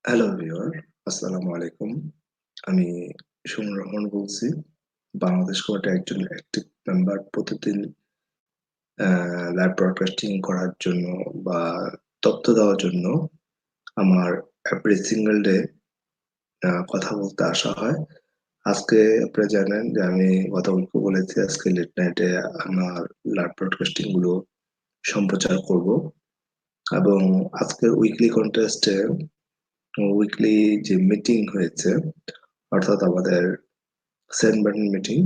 Hello viewer, আসসালামু আলাইকুম। আমি সুমন রহমান বলছি। বাংলাদেশ কোয়ার্টের একজন অ্যাক্টিভ মেম্বার। প্রতিদিন লাইভ ব্রডকাস্টিং করার জন্য বা তথ্য দেওয়ার জন্য আমার এভরি সিঙ্গেল ডে কথা বলতে আসা হয়। আজকে আপনারা জানেন যে আমি কথা বলতে বলেছি আজকে লেট নাইটে আমার লাইভ ব্রডকাস্টিং গুলো সম্প্রচার করব এবং আজকের উইকলি কন্টেস্টে উইকলি যে মিটিং হয়েছে, অর্থাৎ আমাদের সেন্ট মিটিং,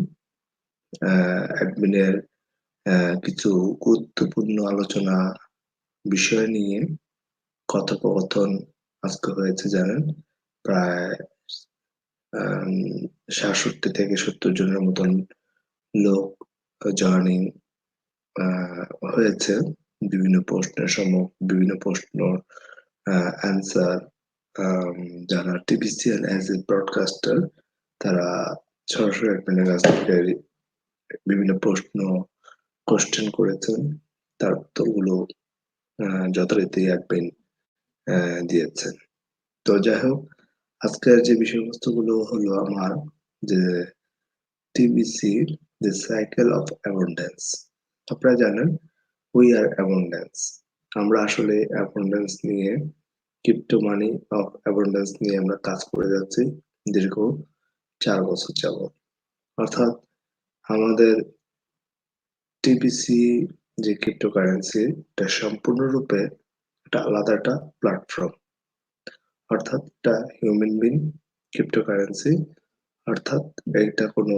অ্যাডমিনের কিছু গুরুত্বপূর্ণ আলোচনা বিষয় নিয়ে কথোপকথন আজকে হয়েছে জানেন। প্রায় ৬৭ থেকে ৭০ জনের মতন লোক জয়েনিং হয়েছে। বিভিন্ন প্রশ্নের বিভিন্ন প্রশ্ন অ্যান্সার, যারা টিভিসিএন অ্যাজ এ ব্রডকাস্টার তারা সরাসরি অ্যাডমিনের কাছ থেকে বিভিন্ন কোশ্চেন করেছেন। তার উত্তরগুলো যথারীতি অ্যাডমিন দিয়েছেন। তো যাই হোক, আজকের যে বিষয়বস্তুগুলো হলো আমার যে টিবিসি, যে সাইকেল অফ অ্যাবন্ডেন্স। আপনারা জানেন উই আর অ্যাবন্ডেন্স। আমরা আসলে অ্যাবন্ডেন্স নিয়ে, ক্রিপ্টো মানি অফ অ্যাবন্ডেন্স নিয়ে আমরা কাজ করে যাচ্ছি দীর্ঘ ৪ বছর যাবত। অর্থাৎ আমাদের টিবিসি যে ক্রিপ্টোকারেন্সি, এটা সম্পূর্ণরূপে একটা আলাদা একটা প্ল্যাটফর্ম। অর্থাৎ এটা হিউম্যান বিং ক্রিপ্টোকারেন্সি। অর্থাৎ এটা কোনো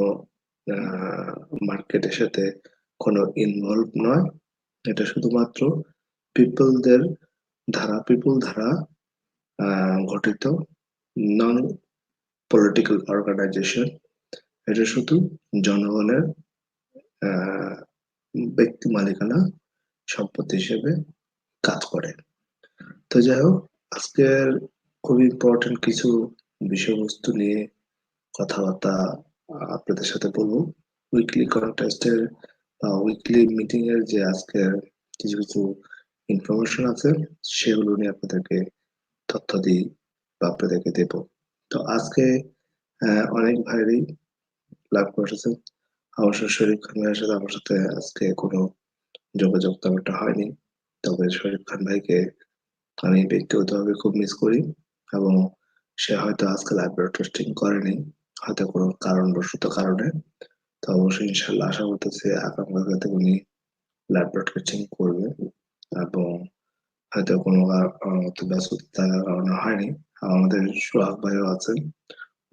মার্কেটের সাথে কোনো ইনভলভ নয়। এটা শুধুমাত্র পিপলদের পিপল দ্বারা গঠিত, নন পলিটিক্যাল অর্গানাইজেশন। এটা শুধু জনগণের আহ, ব্যক্তি মালিকানা সম্পত্তি হিসেবে কাজ করে। তো যাই হোক, আজকের খুব ইম্পর্টেন্ট কিছু বিষয়বস্তু নিয়ে কথাবার্তা আপনাদের সাথে বলবো। উইকলি কন্টেস্টের বা উইকলি মিটিং এর যে আজকের কিছু কিছু ইনফরমেশন আছে, সেগুলো নিয়ে আপনাদেরকে তথ্য দিই বা আপনাদেরকে দেব। তো আজকে অনেক ভাইয়েরই লাভ করেছেন। অবশ্য শরীফ খান ভাইয়ের সাথে আমার সাথে আজকে কোনো যোগাযোগ তেমনটা হয়নি। তবে শরীফ খান ভাইকে আমি ব্যক্তিগতভাবে খুব মিস করি এবং সে হয়তো আজকে লাইভ ব্রডকাস্টিং করেনি, হয়তো কোনো কারণবশত কারণে। তো অবশ্যই ইনশাল্লাহ আশা করতেছি আগামীকালকে উনি লাইভ ব্রডকাস্টিং করবে এবং হয়তো কোনো ব্যস্ততা থাকার কারণে হয়নি। আমাদের সোহাগ ভাইও আছেন,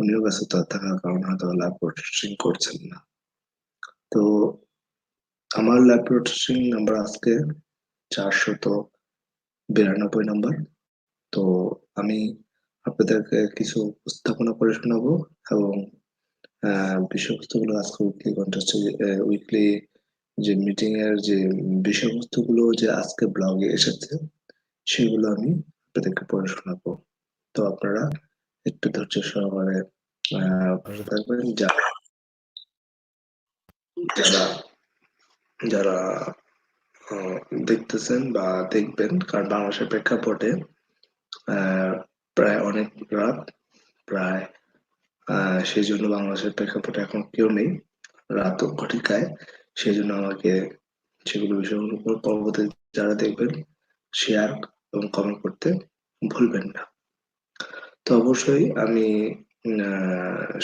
উনিও ব্যস্ততা থাকার কারণে হয়তো লাইভ ব্রডকাস্টিং করছেন না। তো আমার লাইভ ব্রডকাস্টিং নাম্বার আজকে ৪৯২ নাম্বার। তো আমি আপনাদেরকে কিছু উপস্থাপনা করে শোনাবো এবং বিষয়বস্তুগুলো আজকে উইকলি কন্টেস্টে, উইকলি যে মিটিং এর যে বিষয়বস্তুগুলো যে আজকে ব্লগে এসেছে, সেগুলো আমি আপনাদেরকে পড়ে শোনাবো। তো আপনারা একটু ধৈর্য সহকারে পাশে থাকবেন। যারা যারা আহ, দেখতেছেন বা দেখবেন, কারণ বাংলাদেশের প্রেক্ষাপটে আহ, প্রায় অনেক রাত, প্রায় সেই জন্য বাংলাদেশের প্রেক্ষাপটে এখন কেউ নেই, রাত ঘটিকায়। সেই জন্য আমাকে সেগুলো বিষয়গুলোর উপর পরবর্তী যারা দেখবেন শেয়ার এবং কমেন্ট করতে ভুলবেন না। তো অবশ্যই আমি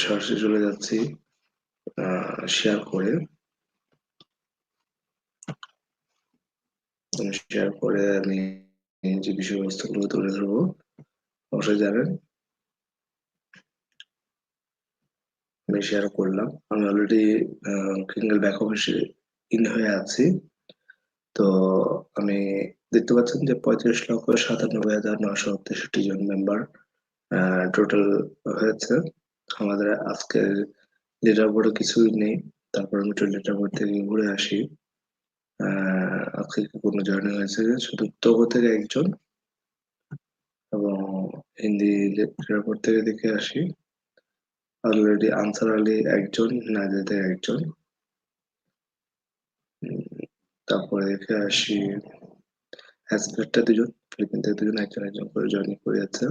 সরাসরি চলে যাচ্ছি শেয়ার করে। শেয়ার করে আমি যে বিষয়বস্তুগুলো তুলে ধরবো, অবশ্যই জানেন আমি শেয়ার করলাম। আমি অলরেডি কিংগল ব্যাক অফিসে ইন হয়ে আছি। তো আমি দেখতে পাচ্ছেন যে ৩৫,৯৭,৯৬৩ জন মেম্বার টোটাল হয়েছে। আমাদের আজকের লিডার বোর্ডে কিছুই নেই। তারপর আমি একটু লিডার বোর্ড থেকে ঘুরে আসি। আজকে কোনো জয়েনিং হয়েছে শুধু তোগো থেকে একজন এবং হিন্দি লিডার বোর্ড থেকে দেখে আসি অলরেডি আনসার আলী একজন, নাইজেরিয়া থেকে একজন। তারপরে দেখে আসি অ্যাসপেক্টটা দুজন, ফিলিপিন থেকে দুজন, একজন একজন করে জয়েনিং করে যাচ্ছে।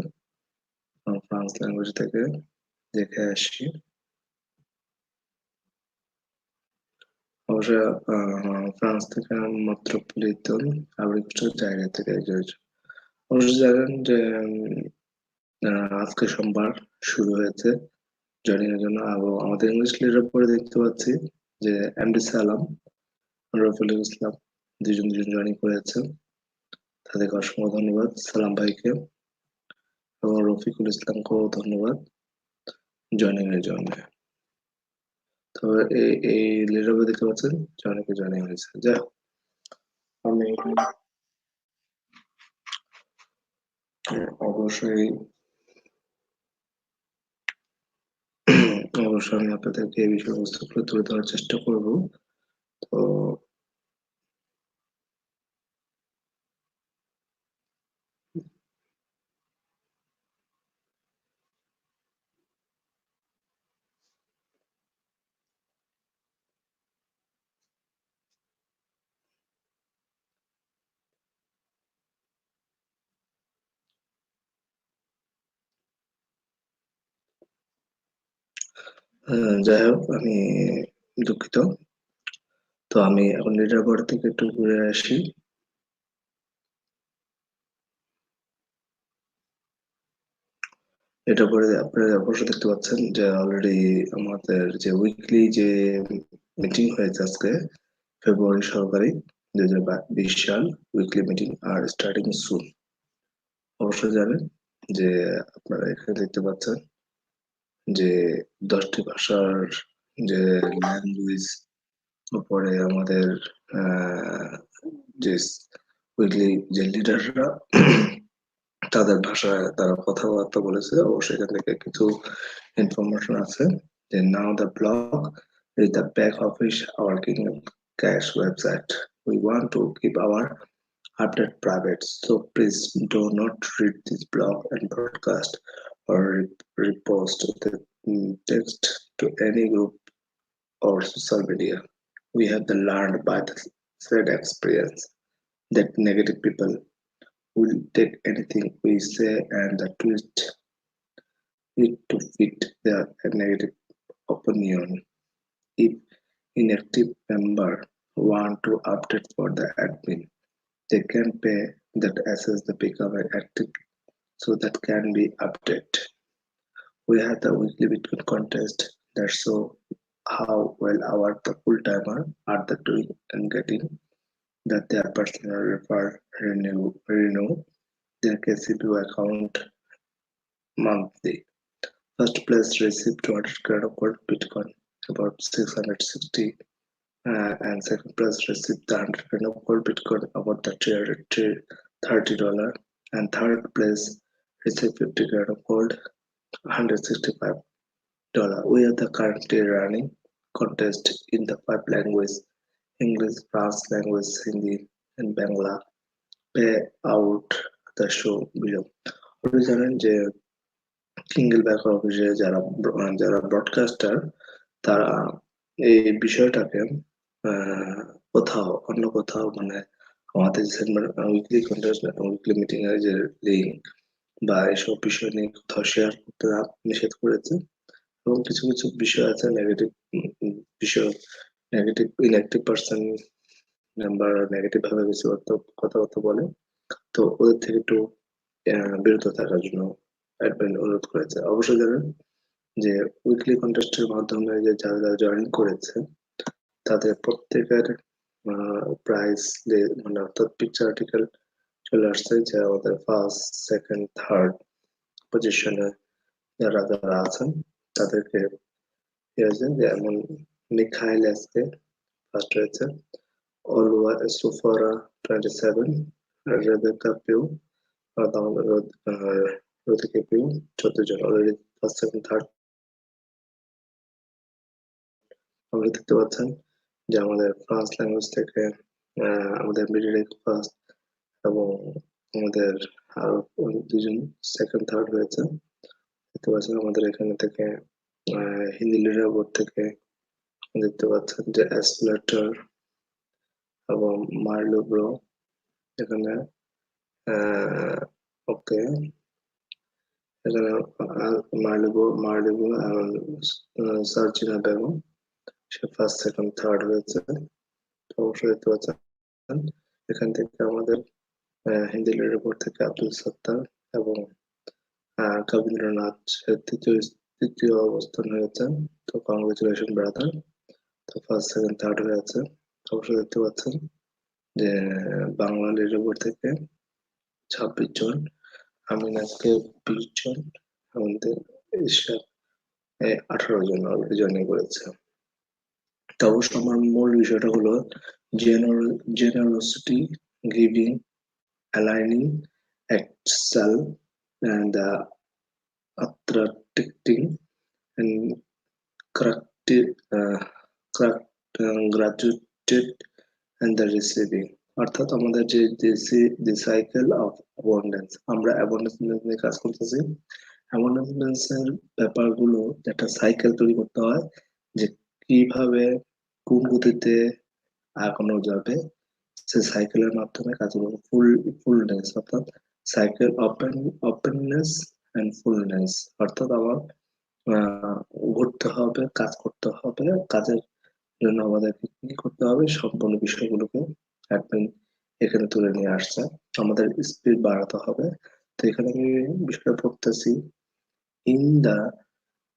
ফ্রান্স ল্যাঙ্গুয়েজ থেকে দেখে আসি। অবশ্য ফ্রান্স থেকে মেট্রোপলিটন আবিষ্কৃত জায়গা থেকে একজন। অবশ্য জানেন যে আজকে সোমবার শুরু হয়েছে জয়েনিং এর জন্য। আমাদের ইংলিশ লিডার পরে দেখতে পাচ্ছি যে এমডি সালাম, রফিকুল ইসলাম দুজন দুজন জয়েনিং করেছে। তাদেরকে অসংখ্য ধন্যবাদ সালাম ভাইকে এবং রফিকুল ইসলামকেও ধন্যবাদ জয়েনিং এর জন্য। তো এই লিডার দেখতে পাচ্ছেন যে অনেকে জয়েনিং হয়েছে। যাই হোক, আমি অবশ্যই অবশ্যই আমি আপনাদেরকে এই বিষয়বস্তুগুলো তুলে ধরার চেষ্টা করব। তো যাই হোক, আমি দুঃখিত। তো আমি এখন লিডার বোর্ড থেকে একটু ঘুরে আসি। এটা পরে আপনারা অবশ্য দেখতে পাচ্ছেন যে অলরেডি আমাদের যে উইকলি যে মিটিং হয়েছে আজকে ফেব্রুয়ারি সহকারী 2020 সাল উইকলি মিটিং আর স্টার্টিং সুন। অবশ্যই জানেন যে আপনারা এখানে দেখতে পাচ্ছেন যে 10টি ভাষার যে ল্যাঙ্গুয়েজ উপরে আমাদের আহ, যে উইকলি যে লিডাররা তাদের ভাষায় তারা কথাবার্তা বলেছে। অবশ্যই এখান থেকে কিছু ইনফরমেশন আছে যে now the blog is the back office our Kingdom Cash website. We want to keep our update private, so please do not read this blog and broadcast or repost the text to any group or social media. We have learned by the said experience that negative people will take anything we say and twist it to fit their negative opinion. If inactive member want to update for the admin, they can pay that access the become active so that can be updated. We have the weekly Bitcoin contest that show how well our the full timer are the doing and getting that their personal renew their KCP account monthly. First place received 200 credit gold Bitcoin, about 660, and second place received the 100 credit gold Bitcoin, about the $30, and third place received 50 credit gold, $165. We are the currently running contest in the five languages: English, France language, Hindi, and Bangla. Pay out the show below. আপনি জানেন যে single back অফিসে যারা broadcaster তারা এই বিষয়টাকে আহ, অন্য কোথাও মানে আমাদের উইকলি কন্টেস্ট উইকলি মিটিং এর যে লিঙ্ক বা এসব বিষয় নিয়ে কোথাও শেয়ার করতে নিষেধ করেছে। এবং কিছু কিছু বিষয় আছে নেগেটিভ বিষয়, negative inactive person number negative ভাবে কিছু কথাবার্তা বলে। তো ওদের থেকে একটু বিরত থাকার জন্য অ্যাডমিন অনুরোধ করেছে। অবশ্যই জানেন যে উইকলি কন্টেস্টের মাধ্যমে যে যারা যারা জয়েন করেছে তাদের প্রত্যেকের প্রাইস মানে অর্থাৎ পিকচার আর্টিকেল চলে আসছে যে আমাদের ফার্স্ট সেকেন্ড থার্ড পজিশনে যারা যারা আছেন তাদেরকে হয়েছে যেমন মিখাইল আজকে ফার্স্ট হয়েছে, অলওয়া সুফারা 27, রেবেকা পিউ রোদিকে পিউ 14 জন অলরেডি ফার্স্ট সেকেন্ড থার্ড। আপনি দেখতে পাচ্ছেন যে আমাদের ফ্রান্স ল্যাঙ্গুয়েজ থেকে আমাদের মিডিল ফার্স্ট এবং আমাদের আরো দুজন সেকেন্ড থার্ড হয়েছে। দেখতে পাচ্ছেন আমাদের এখানে থেকে হিন্দি লিডার বোর্ড থেকে দেখতে পাচ্ছেন যে অ্যাসলেটার এবং মার্লো ব্রো এখানে ওকে এখানে মার্লিবো এবং সার্জিনা বেগম, সে ফার্স্ট সেকেন্ড থার্ড হয়েছে। অবশ্যই দেখতে পাচ্ছেন এখান থেকে আমাদের হিন্দি লিডার বোর্ড থেকে আব্দুল সত্তার এবং রবীন্দ্রনাথ সে তৃতীয় অবস্থান হয়েছে। তো কংগ্রেচুলেশন ব্রাদার। তো ফার্স্ট সেকেন্ড থার্ড হয়েছে। অবশ্যই দেখতে পাচ্ছেন যে বাংলা লিডার বোর্ড থেকে 26 জন, আমিনাকে 20 জন, আমাদের ঈশ্বর 18 জন অলরেডি জয়েনিং করেছে। তো অবশ্য আমার মূল বিষয়টা হলো generosity, giving, aligning, excel, and attracting and corrected, graduated and the receiving, অর্থাৎ আমাদের যে the cycle of abundance, আমরা abundance নিয়ে কাজ করতেছি। abundance এর ব্যাপারগুলো একটা সাইকেল তৈরি করতে হয়, যে কিভাবে কোন গতিতে আগানো যাবে, সেই সাইকেলের মাধ্যমে কাজগুলো ফুলনেস, অর্থাৎ সাইকেল ওপেননেস এন্ড ফুলনেস, অর্থাৎ আমার আহ, ঘুরতে হবে, কাজ করতে হবে, কাজের জন্য আমাদেরকে কি করতে হবে, সম্পূর্ণ বিষয়গুলোকে অ্যাডমিন এখানে তুলে নিয়ে আসছে। আমাদের স্পিড বাড়াতে হবে। তো এখানে আমি বিষয়টা পড়তেছি, in the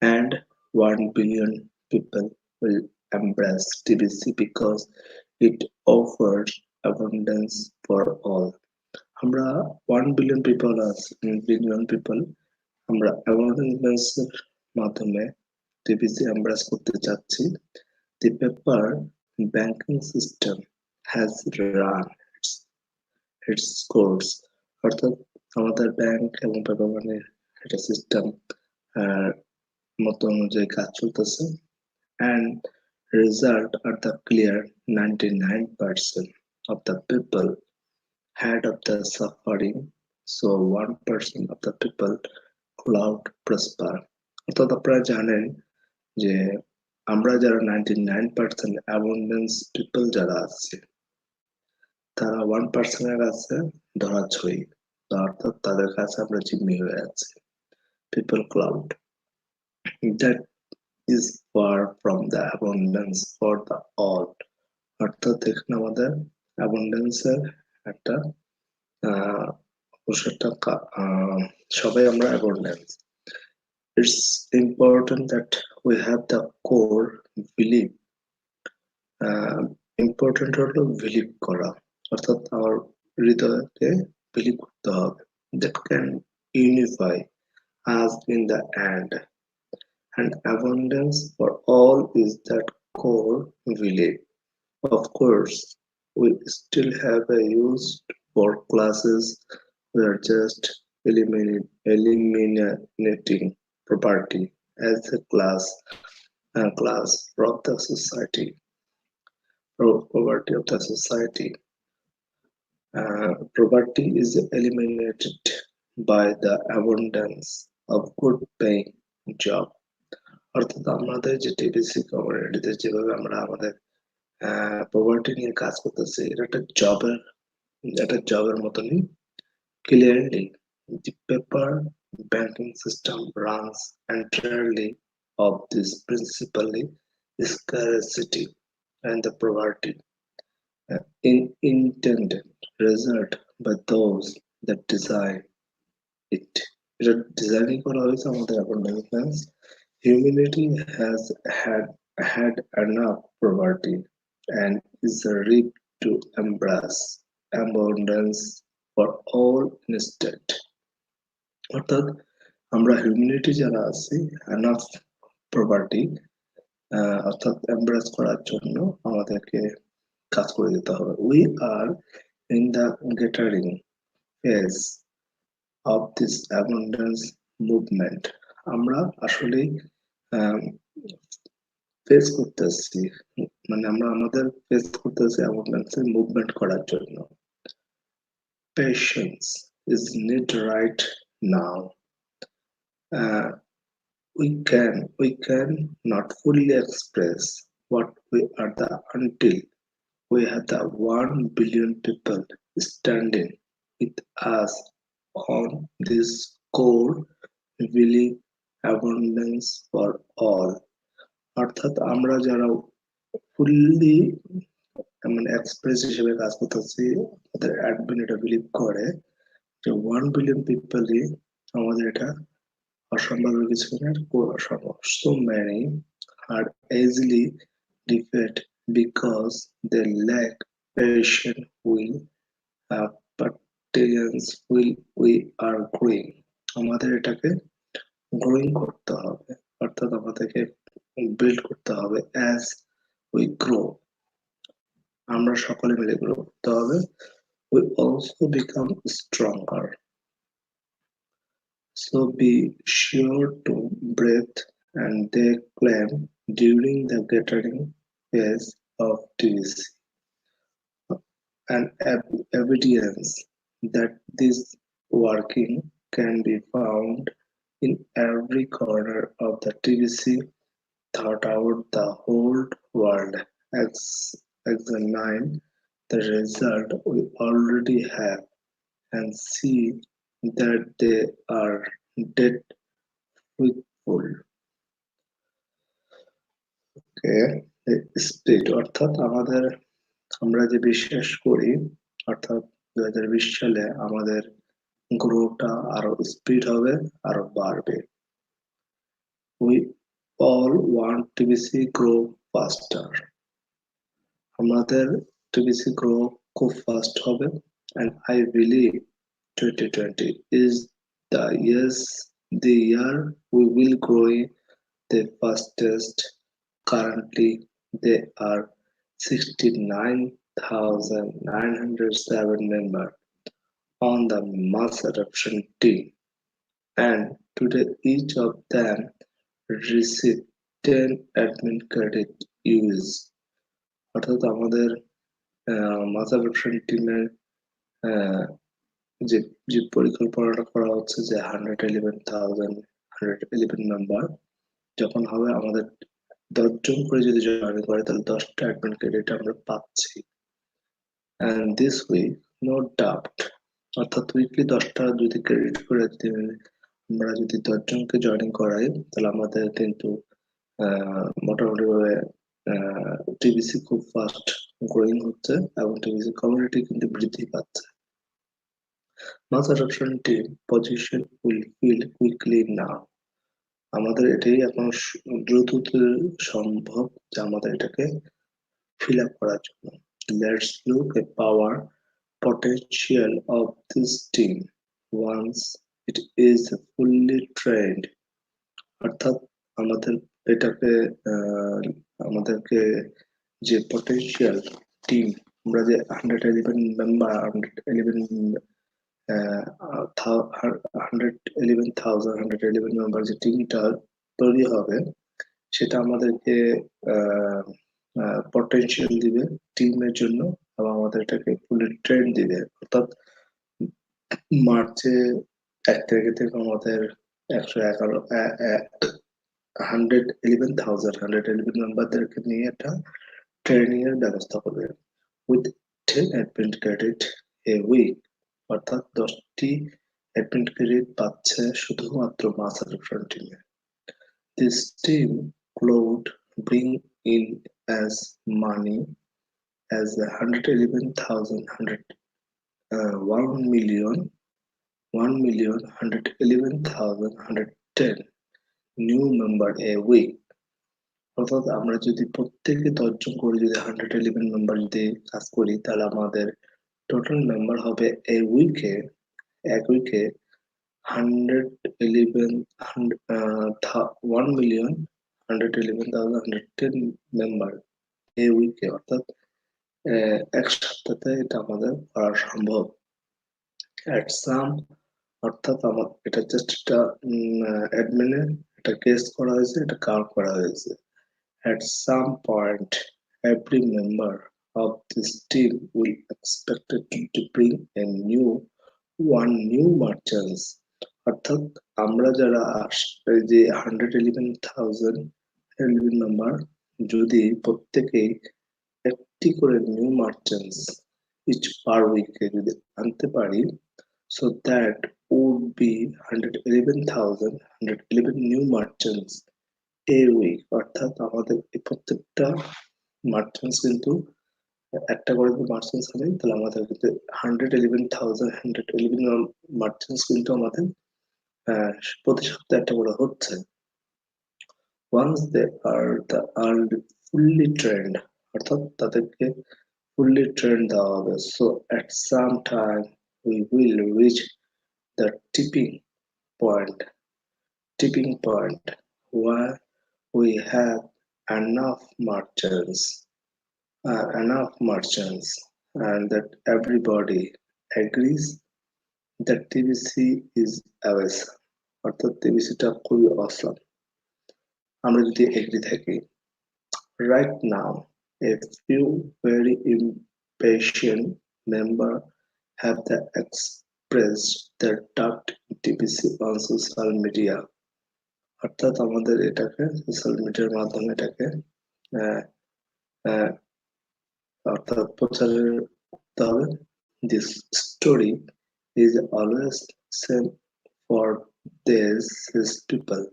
and 1 billion people will embrace TBC because it offers abundance for all. আমরা 1 billion people আছে, বিলিয়ন পিপল আমরা অ্যাওয়ারনেস এর মাধ্যমে টিবিসি এমব্রেস করতে চাচ্ছি। The paper banking system has run its course, অর্থাৎ আমাদের ব্যাংক এবং পেপার মানির একটা সিস্টেম মতো অনুযায়ী কাজ চলতেছে। And result are the clear, 99% of the people had of the suffering, so 1% of the people cloud prosper. অর্থাৎ আপনারা জানেন যে আমরা যারা 99% অ্যাবন্ডেন্স পিপল যারা আছে, তারা 1% এর কাছে ধরা ছই, অর্থাৎ তাদের কাছে আমরা জিম্মি হয়ে আছি। People cloud, that is far from the abundance for the all, অর্থাৎ এখানে আমাদের অ্যাবন্ডেন্সের একটা অবশ্য একটা সবাই আমরা abundance. It's important that we have the core belief, important হলো বিলিভ করা, অর্থাৎ আমার হৃদয়কে বিলিভ করতে হবে, that can unify us in the end, and abundance for all is that core belief. Of course, we still have a used for classes. We are just eliminating property as a class of the society, poverty of the society. Poverty is eliminated by the abundance of good paying job. অর্থাৎ আমাদের যে TBC কমিউনিটিতে যেভাবে আমরা আমাদের poverty নিয়ে কাজ করতেছি, এটা একটা জবের মতনই। Clearly the paper banking system runs entirely of this principally scarcity and the poverty, in intended result by those that design it. এটা ডিজাইনিং করা হয়েছে আমাদের abundance. Humanity has had enough poverty and is ready to embrace abundance for all instead. অর্থাৎ আমরা humanity যারা আছি, enough property অর্থাৎ embrace করার জন্য আমাদেরকে কাজ করে যেতে হবে। We are in the gathering phase of this abundance movement. আমরা আসলেই ফেস করতেছি, মানে আমরা আমাদের ফেস করতেছি অ্যাবান্ডেন্সের মুভমেন্ট করার জন্য। Patience is need right now. Uh, we can not fully express what we are the until we have the 1 billion people standing with us on this core believe abundance for all, অর্থাৎ আমরা যারা fully মানে express হিসেবে কাজ করতেছি, আমাদের admin এটা believe করে যে 1 বিলিয়ন পিপলই আমাদের এটা অসম্ভবের কিছু না, অসম্ভব। So many are easily defeated because they lack patience will perseverance will we are growing। আমাদের এটাকে গ্রোয়িং করতে হবে, অর্থাৎ আমাদেরকে বিল্ড করতে হবে অ্যাজ উই গ্রো, আমরা সকলে মিলে গ্রো করতে হবে। We also become stronger. So be sure to breathe and they claim during the gathering phase of TVC. And evidence that this working can be found in every corner of the TVC throughout the whole world. Examine the result we already have and see that they are dead fruitful. Okay, speed অর্থাৎ আমরা যে বিশ্বাস করি, অর্থাৎ 2020 সালে আমাদের গ্রোটা আরো speed হবে, আরো বাড়বে। We all want TBC grow faster. আমাদের TBC grow খুব ফাস্ট হবে, and I believe 2020 is the year we will grow the fastest. Currently, there are 69,907 members on the mass adoption team, and today each of them receive 10 admin credit use। অর্থাৎ আমাদের মাস adoption টিমের যে যে পরিকল্পনাটা করা হচ্ছে যে 111,111 মেম্বার যখন হবে, আমাদের 10 জন করে যদি জয়েন করে তাহলে 10টা অ্যাডমিন ক্রেডিট আমরা পাচ্ছি। and this way no doubt, অর্থাৎ উইকলি 10টা যদি ক্রেডিট করে আমরা যদি 10 জনকে জয়েন করাই তাহলে আমাদের কিন্তু মোটামুটি ভাবে টিবিসি খুব ফাস্ট গ্রোয়িং হচ্ছে এবং টিবিসি কমিউনিটি কিন্তু বৃদ্ধি পাচ্ছে। Mass adoption team position will fill quickly now. আমাদের এটাই এখন দ্রুত সম্ভব যে আমাদের এটাকে ফিল আপ করার জন্য। Let's look at power potential of this team once it is fully trained। অর্থাৎ আমাদের এটাকে আমাদেরকে যে পটেনশিয়াল টিম, আমরা যে 111 মেম্বার 111,111 মেম্বার যে টিমটা তৈরি হবে সেটা আমাদেরকে পটেনশিয়াল দিবে টিমের জন্য এবং আমাদের এটাকে ফুলি ট্রেন দিবে। অর্থাৎ মার্চে 1 তারিখ থেকে আমাদের 111,111 মেম্বারদেরকে নিয়ে একটা ট্রেনিং এর ব্যবস্থা করবে with 10 admin credit a week. অর্থাৎ 10টি অ্যাডমিন ক্রেডিট পাচ্ছে শুধুমাত্র মাস অ্যাডপশন টিমে। This team could bring in as money as 111,111,110 new member a week। অর্থাৎ আমরা যদি প্রত্যেকে 10 জন করে যদি 111 মেম্বার যদি কাজ করি তাহলে আমাদের টোটাল মেম্বার হবে এক উইকে 1,111,110 মেম্বার এই উইকে, অর্থাৎ এক সপ্তাহে এটা আমাদের করা সম্ভব। at some, অর্থাৎ আমার এটা জাস্ট একটা অ্যাডমিনে এটা কেস করা হয়েছে, এটা কাউন্ট করা হয়েছে। at some point every member of this team will expected to bring a new merchants। অর্থাৎ আমরা যারা এই যে 111,011 নাম্বার যদি প্রত্যেকেই একটি করে নিউ মার্চেন্টস ইচ পার উইকে যদি আনতে পারি, so that would be 111,111 new merchants a week, অর্থাৎ আমাদের এই প্রত্যেকটা মার্চেন্টস কিন্তু একটা করে যদি মার্চেন্টস হলে তাহলে আমাদের কিন্তু 111,111 মার্চেন্টস কিন্তু আমাদের আহ, প্রতি সপ্তাহে একটা করে হচ্ছে। Once they are fully trained, অর্থাৎ তাদেরকে fully train the others. So at some time we will reach the point, tipping point where we have enough merchants, and that everybody agrees that TBC is awesome. অর্থাৎ TBCটা খুবই awesome। আমরা যদি agri থাকি, right now, a few very impatient members have expressed their doubt in TBC on social media। অর্থাৎ আমাদের এটাকে social মিডিয়ার মাধ্যমে এটাকে আহ, আহ, অর্থাৎ প্রচার করতে হবে। This story is always same for these people.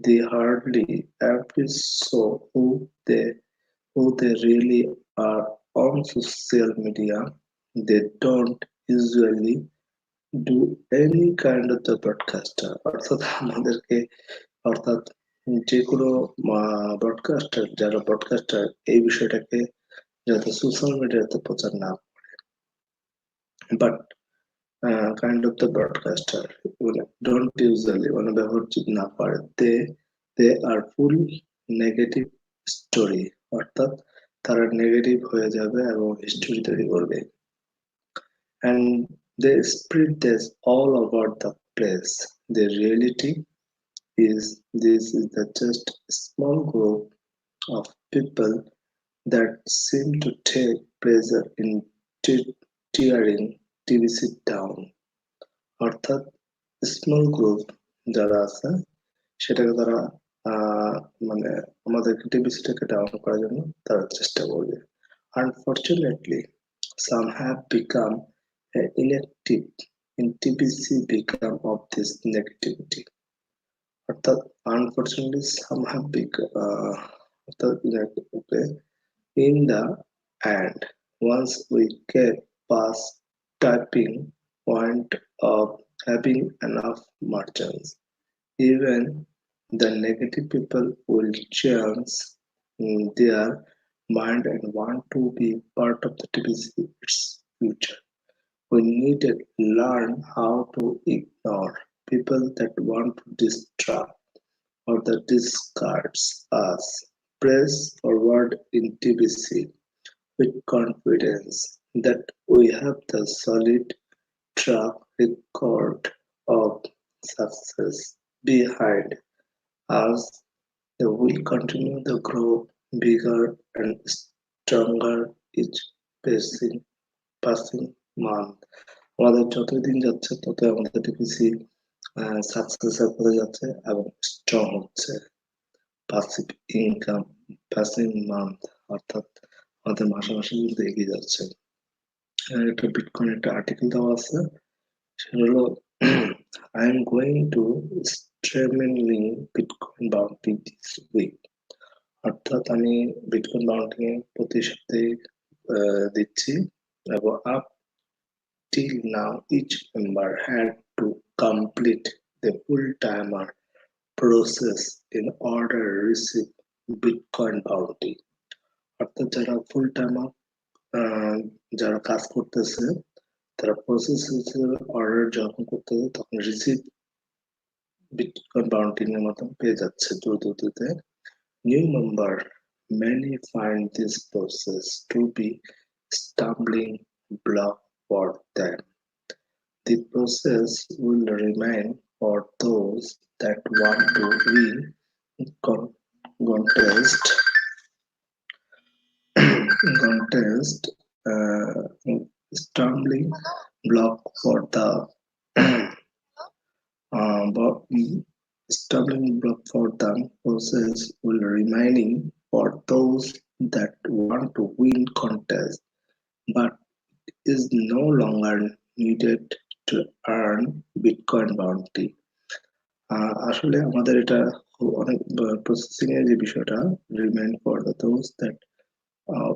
They hardly ever show who they really are on social media. They don't usually do any kind of the broadcaster, অর্থাৎ আমাদেরকে অর্থাৎ যে কোনো ব্রডকাস্টার, যারা ব্রডকাস্টার এই বিষয়টাকে যাতে সোশ্যাল মিডিয়াতে প্রচার না, but kind of the broadcaster মানে ডোন্ট ইউজুয়ালি মানে ব্যবহার যদি না করে, দে আর ফুল নেগেটিভ স্টোরি, অর্থাৎ তারা নেগেটিভ হয়ে যাবে এবং হিস্টোরি তৈরি করবে। And they spread this all over the place. The reality is this is the just small group of people that seem to take pleasure in tearing TVC down। অর্থাৎ small group যারা আছে সেটাকে তারা মানে আমাদেরকে টিভিসিটাকে down করার জন্য তারা চেষ্টা করবে। Unfortunately, some have become elective in TBC become of this negativity। অর্থাৎ unfortunately some have become অর্থাৎ okay, in the end once we get past typing point of having enough merchants, even the negative people will change their mind and want to be part of the TBC its future. We need to learn how to ignore people that want to distract or that discards us. Press forward in TBC with confidence that we have the solid track record of success behind us that will continue to grow bigger and stronger each passing passing month। আমাদের যতই দিন যাচ্ছে ততই আমাদের TPC সাকসেসের পথে যাচ্ছে এবং strong হচ্ছে। পাসিভ ইনকাম, পাসিভ মান্থ, অর্থাৎ আমাদের মাসে মাসে কিন্তু এগিয়ে যাচ্ছে। একটা বিটকয়েন একটা আর্টিকেল দেওয়া আছে, সেটা হলো I am going to streaming Bitcoin bounty this week। অর্থাৎ আমি বিটকয়েন বাউন্টি প্রতি সপ্তাহে দিচ্ছি এবং up till now each member had to complete the full timer process in order to receive Bitcoin bounty। অর্থাৎ যারা ফুল টাইমার যারা কাজ করতেছে তারা প্রসেস হিসেবে অর্ডার যখন করতেছে তখন রিসিভ বিটকয়েন বাউন্টি এর মাধ্যমে পেয়ে যাচ্ছে দ্রুতগতিতে। New member many find this process to be stumbling block for them. The process will remain for those that want to win contest contest uh, stumbling block for the but stumbling block for the process will remaining for those that want to win contest but is no longer needed to earn bitcoin bounty. আসলে আমাদের এটা অনেক processing এর যে বিষয়টা, remind for the those that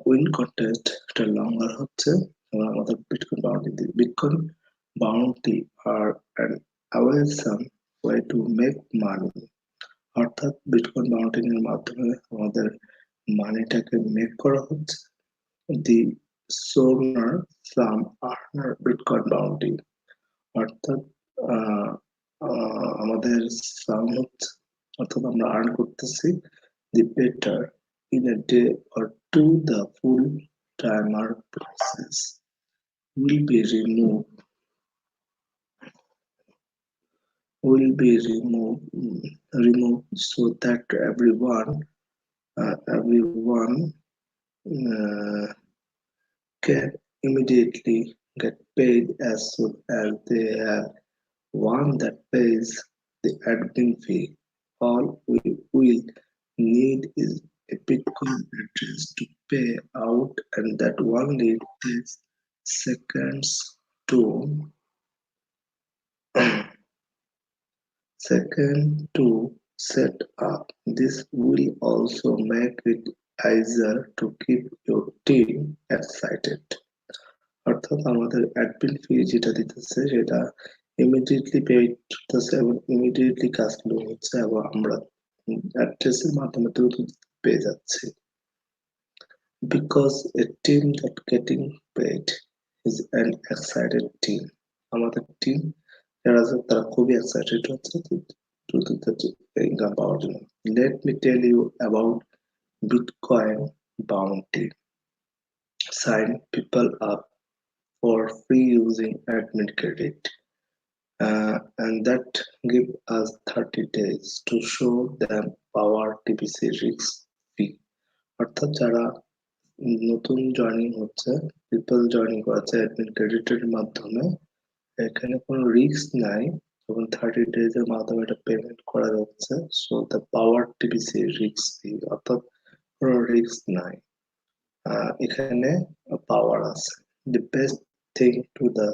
win contest, এটা longer হচ্ছে। এবং আমাদের bitcoin bounty are an awesome way to make money. অর্থাৎ বিটকয়েন বাউন্টিং এর মাধ্যমে আমাদের মানিটাকে মেক করা হচ্ছে। দি সোনার সাম আর্নার বিটকয়েন বাউন্টি, অর্থাৎ আহ, আমাদের সাম হচ্ছে, অর্থাৎ আমরা আর্ন করতেছি। দি better in a day or two the full timer process will be removed so that everyone uh, can immediately get paid as soon as they have one that pays the admin fee. All we will need is a Bitcoin address to pay out, and that only takes seconds to set up. This will also make it easier to keep your team excited. অর্থাৎ আমাদের admin ফি যেটা দিতেছে সেটা immediately pay করতেছে এবং immediately কাজগুলো হচ্ছে এবং আমরা অ্যাড্রেসের মাধ্যমে দ্রুত পেয়ে যাচ্ছি। Because a team that getting paid is an excited team. আমাদের টিম যারা আছে তারা খুবই এক্সাইটেড হচ্ছে দ্রুত ইনকাম পাওয়ার জন্য। Let me tell you about Bitcoin Bounty. Sign people up for free using admin credit, and that give us 30 days to show them power TPC risk free। অর্থাৎ যারা নতুন জয়েনিং হচ্ছে, পিপল জয়েনিং করেছে admin ক্রেডিটের মাধ্যমে, এখানে কোনো risk নাই এবং 30 ডেজ এর মাধ্যমে এটা পেমেন্ট করা যাচ্ছে। So the power TPC risk free, অর্থাৎ কোনো রিস্ক নাই। এখানে পাওয়ার আছে। The best thing to the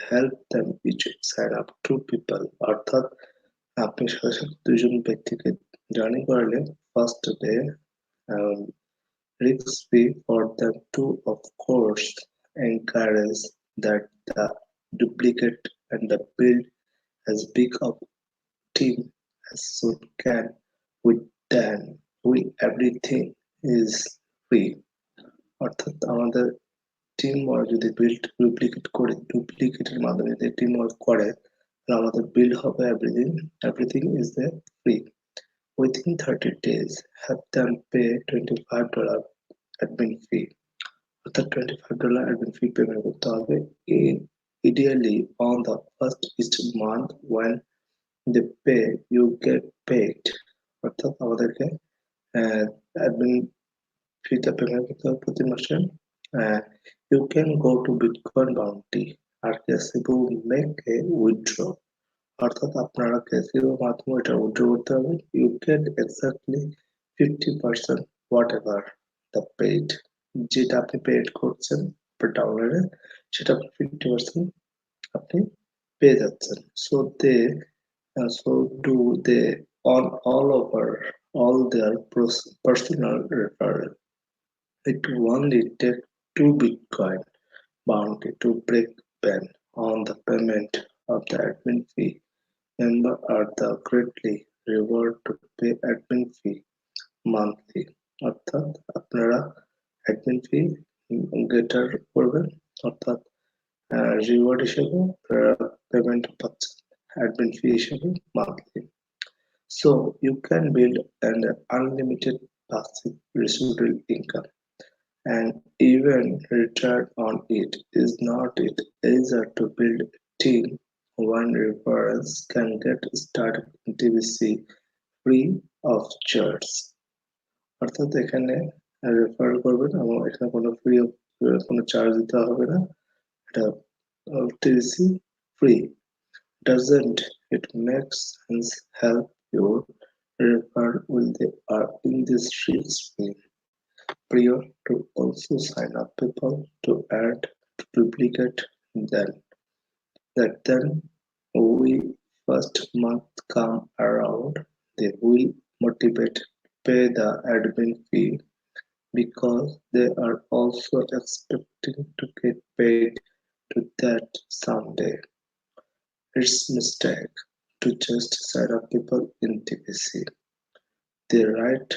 help them each sign up two people, অর্থাৎ আপনি সাথে সাথে দুইজন ব্যক্তিকে জার্নি করালে first day risk free for them to of course encourage that the duplicate and the build as big of team as soon can with then we everything is free। অর্থাৎ আমাদের team work যদি ডুপ্লিকেটের মাধ্যমে যদি team work করে, তাহলে আমাদের build হবে everything is the free. Within 30 days have them pay $25 admin fee, অর্থাৎ $25 অ্যাডমিন ফি পেমেন্ট করতে হবে। In ideally on the first each month when they pay you get paid, অর্থাৎ আমাদেরকে অ্যাডমিন ফিটা পেমেন্ট করতে হবে প্রতি মাসে। You can go to Bitcoin Bounty আর ক্যাসিবো মেক এ উইথড্র, অর্থাৎ আপনারা ক্যাসিবোর মাধ্যমে এটা উইথড্র করতে হবে। You get exactly 50% whatever the paid, যেটা আপনি পেড করছেন পার ডাউনলোডে, সেটা 50% আপনি পেয়ে যাচ্ছেন। So they so do they on all over all their personal referral। It only takes two Bitcoin bounty to break ban on the payment of the admin fee। Members are the greatly reward to pay admin fee monthly, অর্থাৎ আপনারা admin ফি গেটার করবেন, অর্থাৎ reward হিসেবে payment পাচ্ছেন admin ফি হিসেবে monthly. So you can build an unlimited passive residual income and even return on it. Is not it easier to build a team when referrals can get started in TVC free of charge? অর্থাৎ এখানে refer করবেন এবং এখানে কোনো charge দিতে হবে না। এটা TVC free। Doesn't it make sense? Help your refer will they are in this risk free prior to also sign up people to add to duplicate then that then we first month come around, they will motivate to pay the admin fee because they are also expecting to get paid to that someday. It's mistake to just set up people in TPC. The right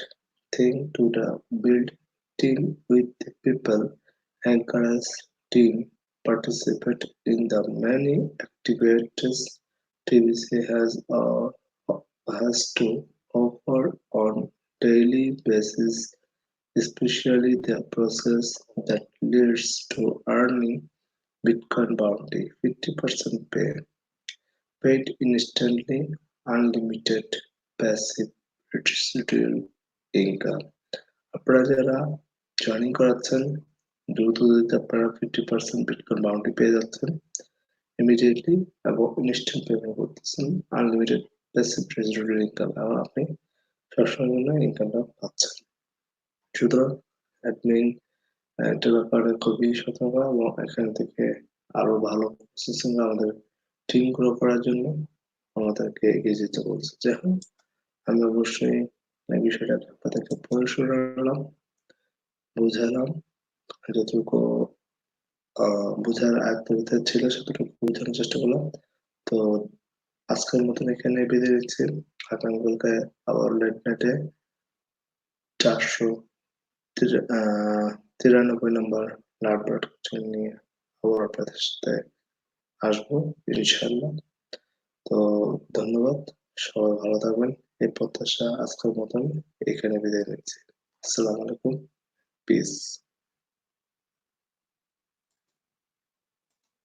thing to the build team with the people, encourage team participate in the many activities TVC has to offer on daily basis, especially the process that leads to earning Bitcoin bounty 50% pay, paid instantly, unlimited passive residual income. আপনারা যারা joining করাচ্ছেন দ্রুত যদি আপনারা 50% bitcoin bounty পেয়ে যাচ্ছেন immediately এবং instant payment করতেছেন আনলিমিটেড প্যাসিভ রেজিডুয়াল ইনকাম এবং আপনি সবসময়ের জন্য ইনকামটা পাচ্ছেন। সুতরাং অ্যাডমিন এটা ব্যাপারে খুবই সতর্ক এবং এখান থেকে আরো ভালো প্রসেসিং আমাদের টিম গ্রো করার জন্য আমাদেরকে এগিয়ে যেতে বলছে। যাই হোক, আমি অবশ্যই এই বিষয়টা আপনাদেরকে পড়ে শোনালাম, বুঝালাম, যতটুকু বোঝার আয়ত্তের ছিল সেতটুকু বোঝানোর চেষ্টা করলাম। তো আজকের মতন এখানে বিদায় নিচ্ছি। আগামীকালকে আবার লেট নাইটে 493 নম্বর লাভবার্ড কোচিং নিয়ে আবার আপনাদের সাথে আসবো ইনশাল্লাহ। তো ধন্যবাদ, সবাই ভালো থাকবেন এই প্রত্যাশা আজকের মতন এখানে বিদায় নিচ্ছি। আসসালামু আলাইকুম, পিস।